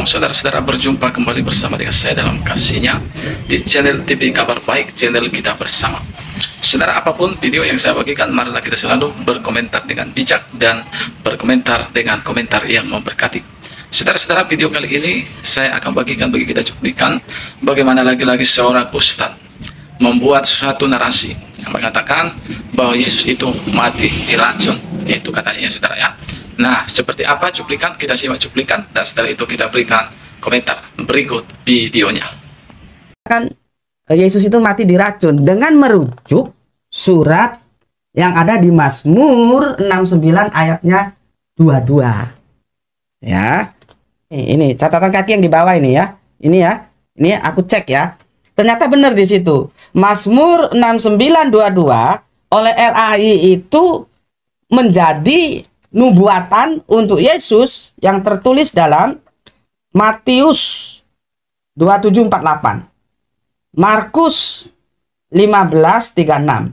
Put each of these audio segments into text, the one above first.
Saudara-saudara, berjumpa kembali bersama dengan saya dalam kasihnya di channel TV Kabar Baik, channel kita bersama. Saudara, apapun video yang saya bagikan, marilah kita selalu berkomentar dengan bijak dan berkomentar dengan komentar yang memberkati. Saudara-saudara, video kali ini saya akan bagikan bagi kita cuplikan bagaimana lagi-lagi seorang ustadz membuat suatu narasi yang mengatakan bahwa Yesus itu mati diracun. Itu katanya, saudara ya. Nah, seperti apa cuplikan? Kita simak cuplikan dan setelah itu kita berikan komentar berikut videonya. Kan Yesus itu mati diracun dengan merujuk surat yang ada di Mazmur 69 ayatnya 22. Ya. Ini catatan kaki yang di bawah ini ya. Ini ya. Ini aku cek ya. Ternyata benar di situ. Mazmur 69:22 oleh LAI itu menjadi nubuatan untuk Yesus yang tertulis dalam Matius 27:48, Markus 15:36,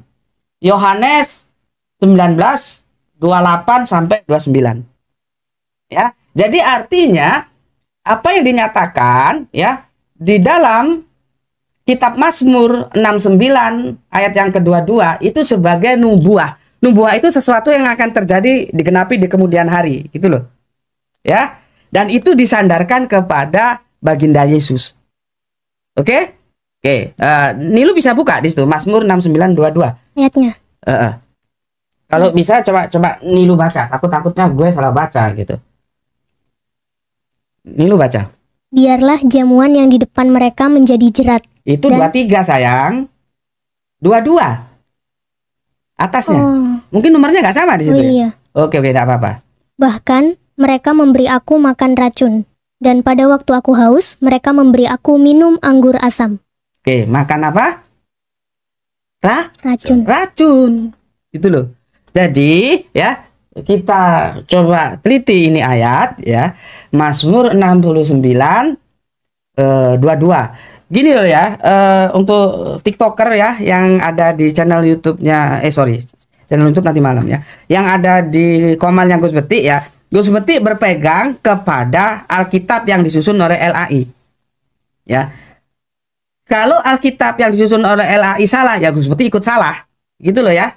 Yohanes 19:28 sampai 29. Ya, jadi artinya apa yang dinyatakan ya di dalam kitab Mazmur 69 ayat yang kedua-dua itu sebagai nubuah. Nubuah itu sesuatu yang akan terjadi digenapi di kemudian hari, gitu loh. Ya. Dan itu disandarkan kepada baginda Yesus. Oke? Oke, Nilu bisa buka di situ Mazmur 69:22 ayatnya. Kalau bisa coba Nilu baca. Takutnya gue salah baca gitu. Nilu baca. Biarlah jamuan yang di depan mereka menjadi jerat. Itu 23 sayang. 22. Atasnya. Mungkin nomornya nggak sama di situ. Iya. Oke, tidak apa-apa. Bahkan mereka memberi aku makan racun, dan pada waktu aku haus, mereka memberi aku minum anggur asam. Oke, makan apa? Racun. Racun. Itu loh. Jadi, ya, kita coba teliti ini ayat ya. Mazmur 69 22. Gini loh ya, untuk TikToker ya yang ada di channel YouTube-nya, channel YouTube nanti malam ya, yang ada di komalnya Gus Betik ya. Gus Betik berpegang kepada Alkitab yang disusun oleh LAI. Ya. Kalau Alkitab yang disusun oleh LAI salah, ya Gus Betik ikut salah. Gitu loh ya.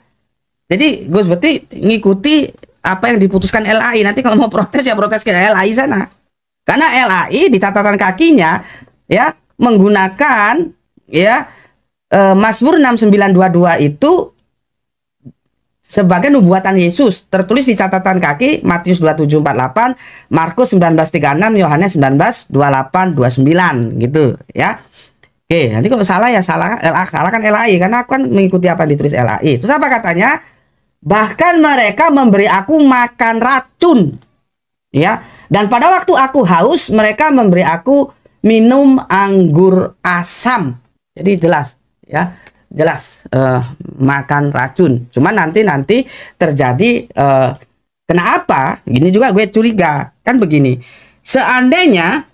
Jadi Gus Betik ngikuti apa yang diputuskan LAI. Nanti kalau mau protes ya protes ke LAI sana. Karena LAI di catatan kakinya ya menggunakan ya Mazmur 69:22 itu sebagai nubuatan Yesus, tertulis di catatan kaki Matius 27:48, Markus 19:36, Yohanes 19:28-29 gitu ya. Oke, nanti kalau salah ya salah kan LAI, karena aku kan mengikuti apa yang ditulis LAI. Terus apa katanya? Bahkan mereka memberi aku makan racun. Ya, dan pada waktu aku haus mereka memberi aku minum anggur asam. Jadi jelas ya, jelas makan racun. Cuman nanti terjadi kenapa? Gini juga gue curiga. Kan begini. Seandainya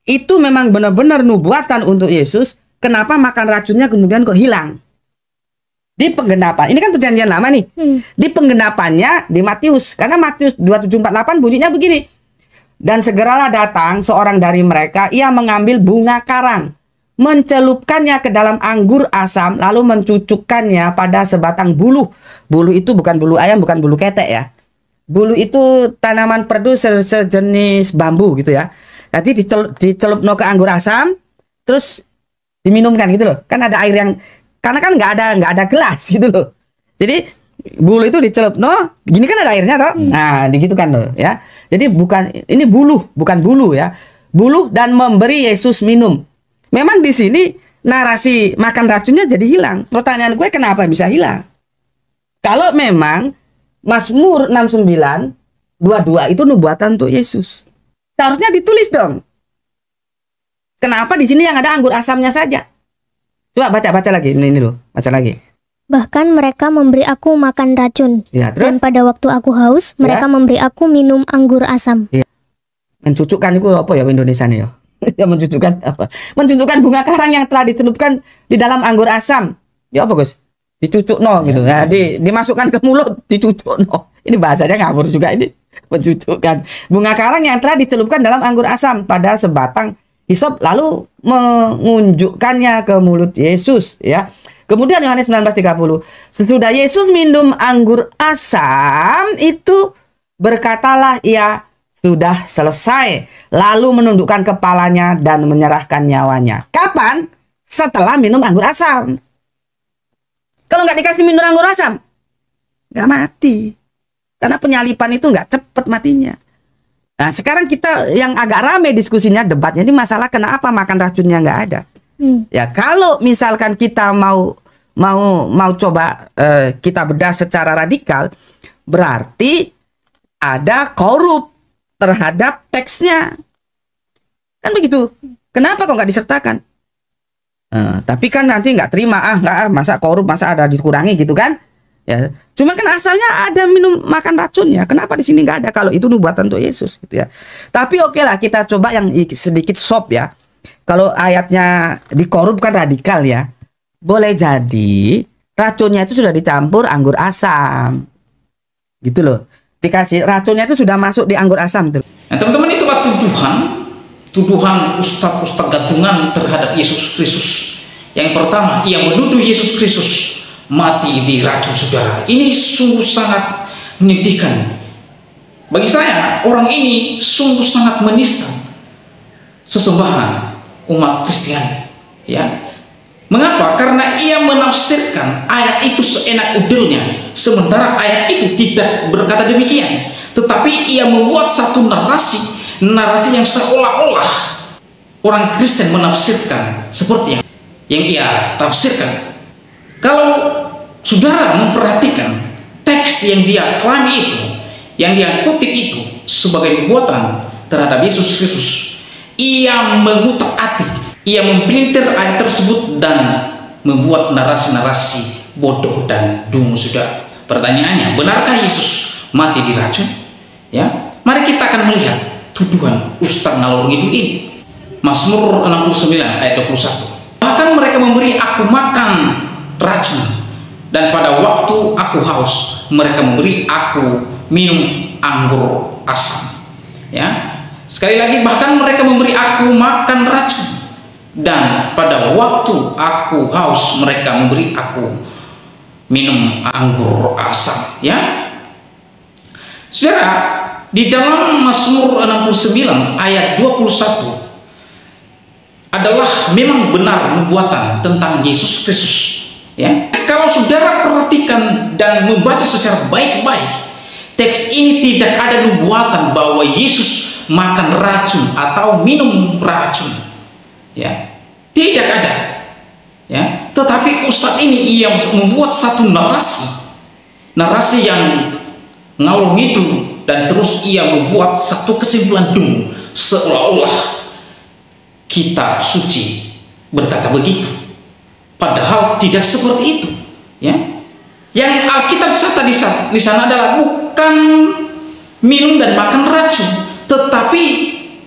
itu memang benar-benar nubuatan untuk Yesus, kenapa makan racunnya kemudian kok hilang? Di penggenapan. Ini kan perjanjian lama nih. Di penggenapannya di Matius. Karena Matius 27:48 bunyinya begini. Dan segeralah datang seorang dari mereka, ia mengambil bunga karang, mencelupkannya ke dalam anggur asam, lalu mencucukkannya pada sebatang buluh. Buluh itu bukan bulu ayam, bukan bulu ketek ya. Buluh itu tanaman perdu sejenis bambu gitu ya. Nanti dicelupno ke anggur asam, terus diminumkan gitu loh. Kan ada air yang, karena kan nggak ada gelas gitu loh. Jadi bulu itu dicelupno, gini kan ada airnya toh. Nah, digitu kan loh ya. Jadi ini bukan bulu ya. Buluh dan memberi Yesus minum. Memang di sini narasi makan racunnya jadi hilang. Pertanyaan gue, kenapa bisa hilang? Kalau memang Mazmur 69:22 itu nubuatan untuk Yesus, seharusnya ditulis dong. Kenapa di sini yang ada anggur asamnya saja? Coba baca lagi ini loh, baca lagi. Bahkan mereka memberi aku makan racun, Ya, terus? dan pada waktu aku haus, mereka memberi aku minum anggur asam. Ya. Mencucukkan itu apa ya Indonesia nih ya? Ya mencucukkan apa? Mencucukkan bunga karang yang telah dicelupkan di dalam anggur asam. Ya apa Gus? Dicucuk no gitu. Nah, dimasukkan ke mulut, dicucuk no. Ini bahasanya ngawur juga ini. mencucukkan bunga karang yang telah dicelupkan dalam anggur asam pada sebatang hisop lalu mengunjukkannya ke mulut Yesus, ya. Kemudian Yohanes 19:30, sesudah Yesus minum anggur asam itu berkatalah ia, sudah selesai, lalu menundukkan kepalanya dan menyerahkan nyawanya. Kapan? Setelah minum anggur asam. Kalau nggak dikasih minum anggur asam, nggak mati. Karena penyalipan itu nggak cepet matinya. Nah, sekarang kita yang agak rame diskusinya, debatnya ini masalah kenapa makan racunnya nggak ada. Ya, kalau misalkan kita mau coba kita bedah secara radikal, berarti ada korup terhadap teksnya. Kan begitu. Kenapa kok nggak disertakan? Tapi kan nanti nggak terima, masa korup, masa ada dikurangi gitu kan? Ya, cuma kan asalnya ada minum makan racunnya. Kenapa di sini nggak ada kalau itu nubuatan untuk Yesus gitu ya? Tapi oke lah, kita coba yang sedikit sop ya. Kalau ayatnya dikorup kan radikal ya. Boleh jadi racunnya itu sudah dicampur anggur asam. Gitu loh. Dikasih racunnya itu sudah masuk di anggur asam gitu. Nah, teman-teman, itu tuduhan ustadz-ustadz gadungan terhadap Yesus Kristus. Yang pertama, ia menuduh Yesus Kristus mati di racun, saudara. Ini sungguh sangat menyedihkan. Bagi saya, orang ini sungguh sangat menista sesembahan umat Kristiani, ya. Mengapa? Karena ia menafsirkan ayat itu seenak udelnya, sementara ayat itu tidak berkata demikian, tetapi ia membuat satu narasi yang seolah-olah orang Kristen menafsirkan seperti yang ia tafsirkan. Kalau saudara memperhatikan teks yang dia klaim itu, yang dia kutip itu sebagai nubuatan terhadap Yesus Kristus, ia mengutak-atik, ia mempelintir ayat tersebut dan membuat narasi-narasi bodoh dan dungu, saudara. Pertanyaannya, benarkah Yesus mati diracun? Ya, mari kita akan melihat tuduhan ustaz ngalor ngidul ini. Mazmur 69 ayat 21. Bahkan mereka memberi aku makan racun, dan pada waktu aku haus mereka memberi aku minum anggur asam. Ya, sekali lagi, bahkan mereka memberi aku makan racun, dan pada waktu aku haus mereka memberi aku minum anggur asam. Ya, saudara, di dalam Mazmur 69 ayat 21 adalah memang benar nubuatan tentang Yesus Kristus. Ya, kalau saudara perhatikan dan membaca secara baik-baik, teks ini tidak ada nubuatan bahwa Yesus makan racun atau minum racun. Ya, tidak ada. Ya, tetapi ustadz ini ia membuat satu narasi yang ngalor ngidul, dan terus ia membuat satu kesimpulan dungu, seolah-olah kitab suci berkata begitu, padahal tidak seperti itu. Ya, yang Alkitab catat di sana adalah bukan minum dan makan racun, tetapi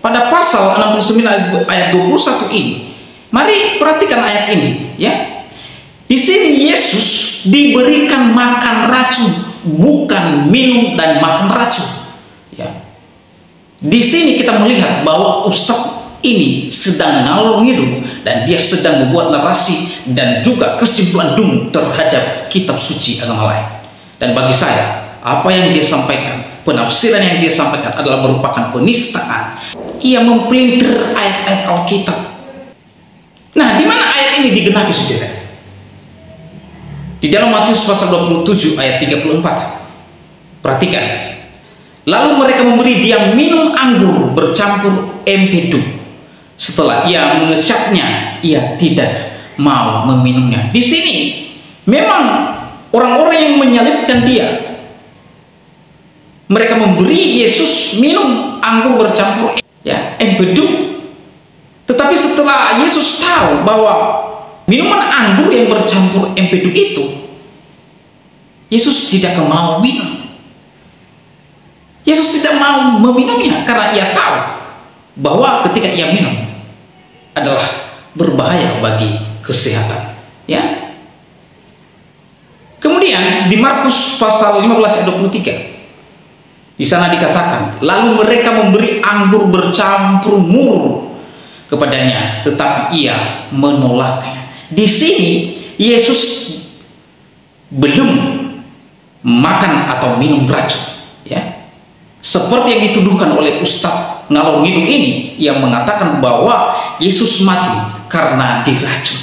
pada pasal 69 ayat 21 ini, mari perhatikan ayat ini, ya. Di sini Yesus diberikan makan racun, bukan minum dan makan racun. Ya. Di sini kita melihat bahwa ustadz ini sedang ngalor ngidul, dan dia sedang membuat narasi dan juga kesimpulan dungu terhadap kitab suci agama lain. Dan bagi saya, apa yang dia sampaikan, penafsiran yang dia sampaikan adalah merupakan penistaan. Ia mempelintir ayat-ayat Alkitab. Nah, di mana ayat ini digenapi, saudara? Di dalam Matius pasal 27 ayat 34. Perhatikan. Lalu mereka memberi dia minum anggur bercampur empedu. Setelah ia mengecapnya, ia tidak mau meminumnya. Di sini memang orang-orang yang menyalibkan dia, mereka memberi Yesus minum anggur bercampur empedu. Tetapi setelah Yesus tahu bahwa minuman anggur yang bercampur empedu itu, Yesus tidak mau minum. Yesus tidak mau meminumnya karena ia tahu bahwa ketika ia minum adalah berbahaya bagi kesehatan. Ya. Kemudian di Markus pasal 15 ayat 23, Di sana dikatakan, lalu mereka memberi anggur bercampur mur kepadanya, tetapi ia menolaknya. Di sini Yesus belum makan atau minum racun, ya. Seperti yang dituduhkan oleh Ustadz ngalor ngidul ini, yang mengatakan bahwa Yesus mati karena diracun.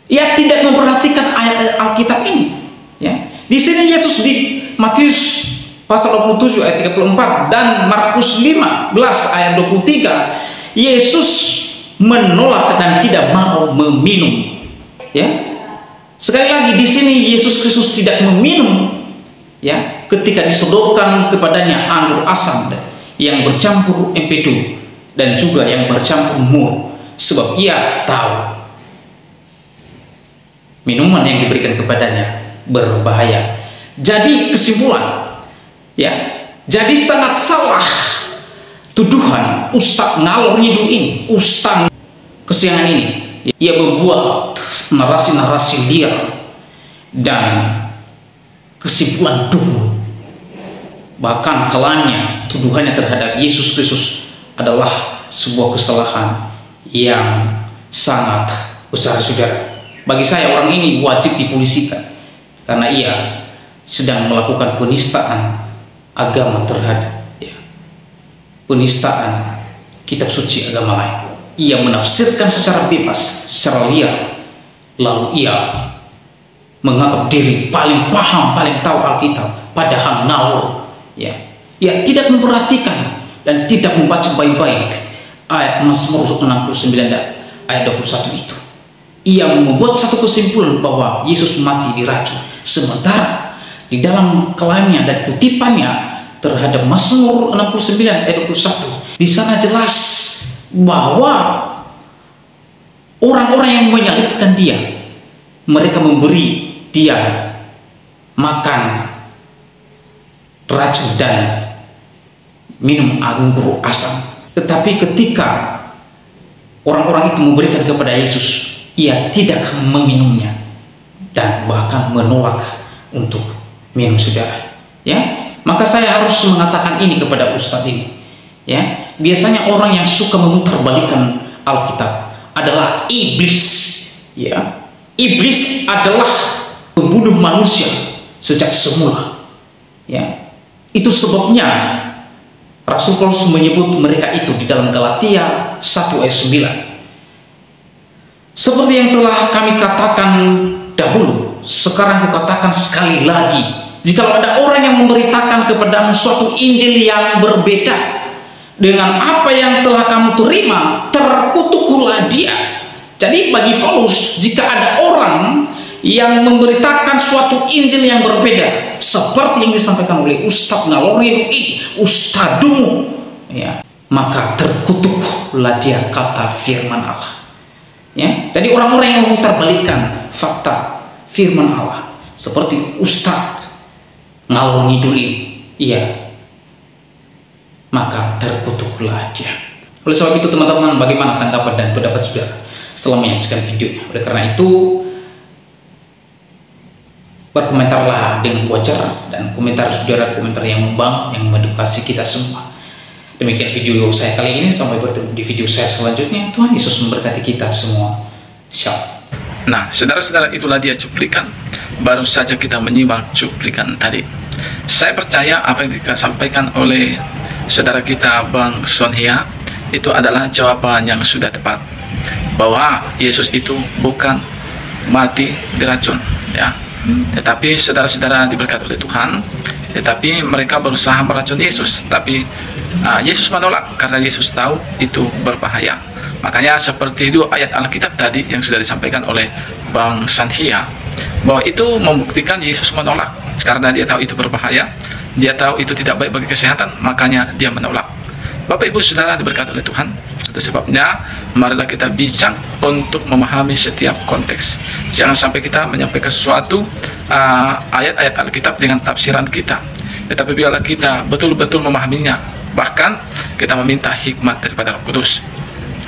Ia tidak memperhatikan ayat-ayat Alkitab ini, ya. Di sini Yesus di Matius pasal 27 ayat 34 dan Markus 15 ayat 23, Yesus menolak dan tidak mau meminum, ya. Sekali lagi di sini Yesus Kristus tidak meminum, ya, ketika disodorkan kepadanya anggur asam yang bercampur empedu dan juga yang bercampur mur, sebab ia tahu minuman yang diberikan kepadanya berbahaya. Jadi kesimpulan, ya, jadi sangat salah tuduhan Ustadz ngalor ngidul ini, Ustadz kesiangan ini. Ia membuat narasi-narasi liar dan kesimpulan dulu. Bahkan kalanya tuduhannya terhadap Yesus Kristus adalah sebuah kesalahan yang sangat besar, saudara. Bagi saya orang ini wajib dipolisikan karena ia sedang melakukan penistaan agama terhadap, ya, penistaan kitab suci agama lain. Ia menafsirkan secara bebas, secara liar, lalu ia menganggap diri paling paham, paling tahu Alkitab, padahal ngawur, ya. Ia tidak memperhatikan dan tidak membaca baik-baik ayat Mazmur 69 ayat 21 itu. Ia membuat satu kesimpulan bahwa Yesus mati diracun, sementara di dalam kelamnya dan kutipannya terhadap Mazmur 69 ayat 21, di sana jelas bahwa orang-orang yang menyalibkan dia, mereka memberi dia makan racun dan minum anggur asam. Tetapi ketika orang-orang itu memberikan kepada Yesus, ia tidak meminumnya dan bahkan menolak untuk minum, saudara, ya. Maka saya harus mengatakan ini kepada Ustadz ini, ya. Biasanya orang yang suka memutarbalikkan Alkitab adalah iblis, ya. Iblis adalah pembunuh manusia sejak semula, ya. Itu sebabnya Rasul Paulus menyebut mereka itu di dalam Galatia 1 ayat 9. Seperti yang telah kami katakan dahulu, sekarang kukatakan sekali lagi, jikalau ada orang yang memberitakan kepadamu suatu Injil yang berbeda dengan apa yang telah kamu terima, terkutuklah dia. Jadi bagi Paulus, jika ada orang yang memberitakan suatu Injil yang berbeda seperti yang disampaikan oleh Ustadz ngalor ngidul ini, ustadumu, ya, maka terkutuklah dia, kata firman Allah, ya. Jadi orang-orang yang memutarbalikkan fakta firman Allah seperti Ustadz ngalor ngidul ini, iya, maka terkutuklah dia. Oleh sebab itu teman-teman, bagaimana tanggapan dan pendapat saudara setelah menyaksikan videonya? Oleh karena itu, berkomentarlah dengan wajar, dan komentar saudara komentar yang membangun, yang mengedukasi kita semua. Demikian video saya kali ini, sampai bertemu di video saya selanjutnya. Tuhan Yesus memberkati kita semua. Shalom. Nah, saudara-saudara, itulah dia cuplikan. Baru saja kita menyimak cuplikan tadi. Saya percaya apa yang disampaikan oleh saudara kita Bang Sonhia itu adalah jawaban yang sudah tepat, bahwa Yesus itu bukan mati diracun, ya. Tetapi saudara-saudara diberkati oleh Tuhan, tetapi mereka berusaha meracun Yesus, tapi Yesus menolak karena Yesus tahu itu berbahaya. Makanya seperti itu ayat Alkitab tadi yang sudah disampaikan oleh Bang Sonhia, bahwa itu membuktikan Yesus menolak karena dia tahu itu berbahaya, dia tahu itu tidak baik bagi kesehatan, makanya dia menolak. Bapak Ibu Saudara diberkati oleh Tuhan. Itu sebabnya marilah kita bijak untuk memahami setiap konteks. Jangan sampai kita menyampaikan sesuatu ayat-ayat Alkitab dengan tafsiran kita, tetapi biarlah kita betul-betul memahaminya. Bahkan kita meminta hikmat daripada Roh Kudus.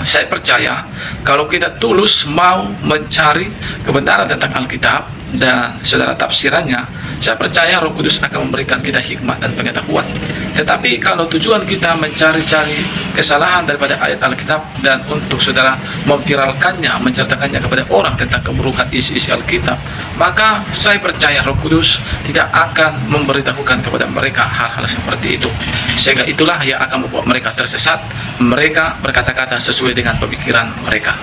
Saya percaya kalau kita tulus mau mencari kebenaran tentang Alkitab, dan saudara tafsirannya, saya percaya Roh Kudus akan memberikan kita hikmat dan pengetahuan. Tetapi kalau tujuan kita mencari-cari kesalahan daripada ayat Alkitab dan untuk saudara memviralkannya, menceritakannya kepada orang tentang keburukan isi-isi Alkitab, maka saya percaya Roh Kudus tidak akan memberitahukan kepada mereka hal-hal seperti itu. Sehingga itulah yang akan membuat mereka tersesat, mereka berkata-kata sesuai dengan pemikiran mereka.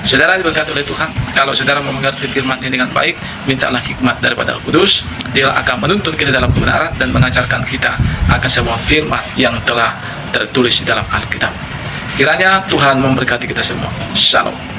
Saudara diberkati oleh Tuhan, kalau saudara mau mengerti firman ini dengan baik, mintalah hikmat daripada Roh Kudus. Dia akan menuntun kita dalam kebenaran dan mengajarkan kita akan semua firman yang telah tertulis di dalam Alkitab. Kiranya Tuhan memberkati kita semua. Shalom.